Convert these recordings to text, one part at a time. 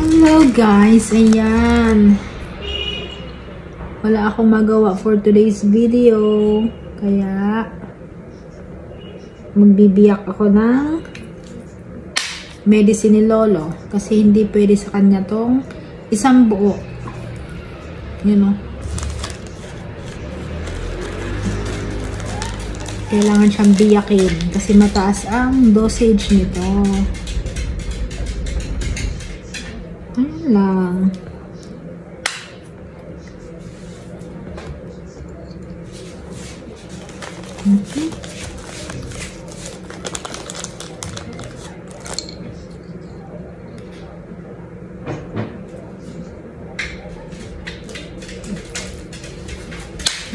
Hello guys, ayan. Wala akong magawa for today's video. Kaya magbibiyak ako ng medicine ni Lolo. Kasi hindi pwede sa kanya tong isang buo. Yun o. Kailangan siyang biyakin. Kasi mataas ang dosage nito. Ayan lang. Okay.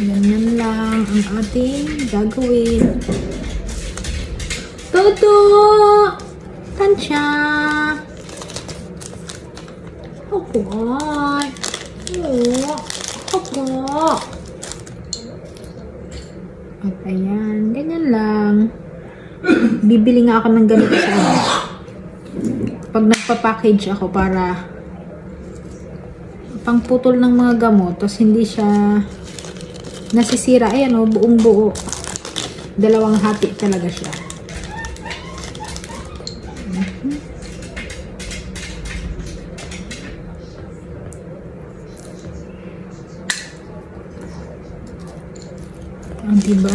Ganyan lang ang ating gagawin. Toto! Tansya! Opo ay! Oo! Opo! At ayan, ganyan lang. Bibili nga ako ng ganito sa ano. Pag nagpa-package ako para pangputol ng mga gamot, tapos hindi siya nasisira. Ayan o, buong buo. Dalawang hati talaga siya. Diba?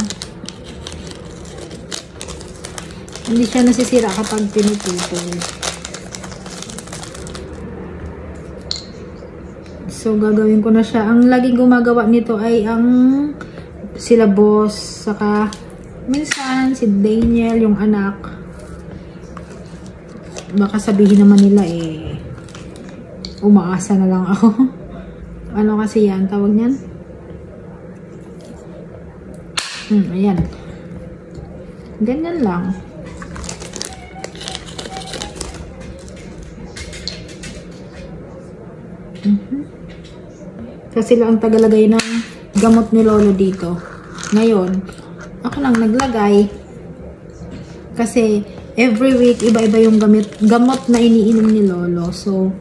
Hindi siya nasisira kapag pinuputol. So, gagawin ko na siya. Ang laging gumagawa nito ay ang sila boss, saka minsan si Daniel, yung anak. Baka sabihin naman nila umaasa na lang ako. Ano kasi yan? Tawag niyan? Ayan. Ganyan lang. Kasi sila ang tagalagay ng gamot ni Lolo dito. Ngayon, ako lang naglagay. Kasi every week, iba-iba yung gamot na iniinom ni Lolo. So,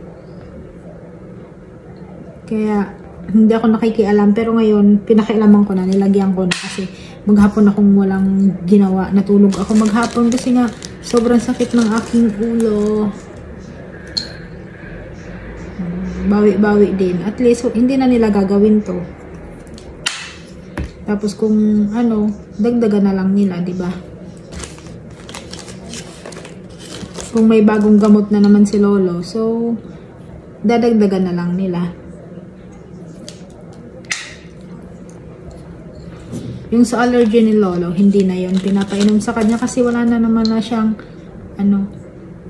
kaya hindi ako nakikialam. Pero ngayon, pinakialaman ko na. Nilagyan ko na kasi maghapon akong walang ginawa. Natulog ako maghapon kasi nga sobrang sakit ng aking ulo. Bawi-bawi din. At least, hindi na nila gagawin to. Tapos kung ano, dagdagan na lang nila, di ba? Kung may bagong gamot na naman si Lolo, so, dadagdagan na lang nila. Yung sa allergy ni Lolo, hindi na yon pinapainom sa kanya kasi wala na naman na siyang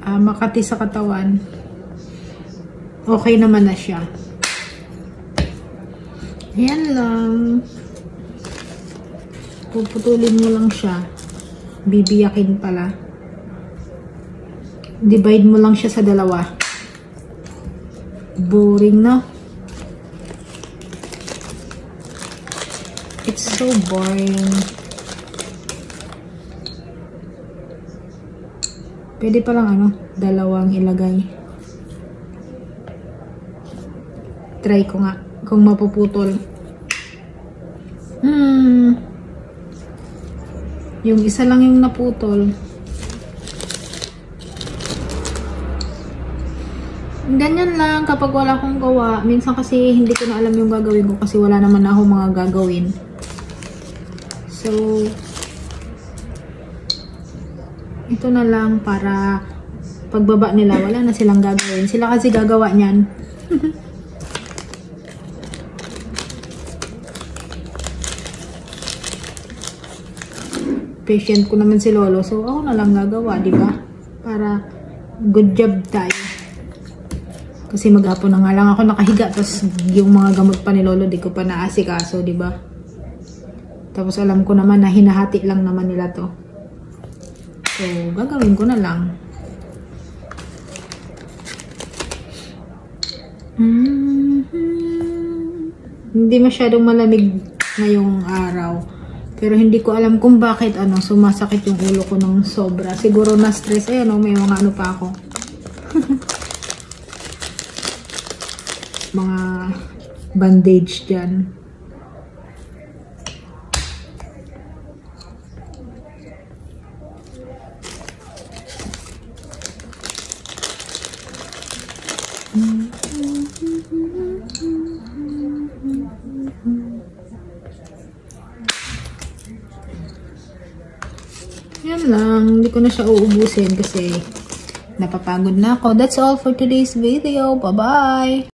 makati sa katawan. Okay naman na siya. Ayan lang. Puputulin mo lang siya. Bibiyakin pala. Divide mo lang siya sa dalawa. Boring, no? It's so boring. Pwede palang dalawang ilagay. Try ko nga kung mapuputol. Yung isa lang yung naputol. Ganyan lang kapag wala akong gawa. Minsan kasi hindi ko na alam yung gagawin ko kasi wala naman ako mga gagawin. So, ito na lang para pagbaba nila, wala na silang gagawin. Sila kasi gagawa niyan. Patient ko naman si Lolo, so ako na lang gagawa, di ba? Para good job tayo. Kasi maghapon na nga lang ako nakahiga, tapos yung mga gamot pa ni Lolo, di ko pa naasikaso, di ba? Tapos alam ko naman na hinahati lang naman nila to. So, gagawin ko na lang. Hindi masyadong malamig ngayong araw. Pero hindi ko alam kung bakit sumasakit yung ulo ko ng sobra. Siguro na stress. Ayan may mga pa ako. mga bandage dyan. Yan lang. Hindi ko na siya uubusin kasi napapagod na ako. That's all for today's video. Bye-bye!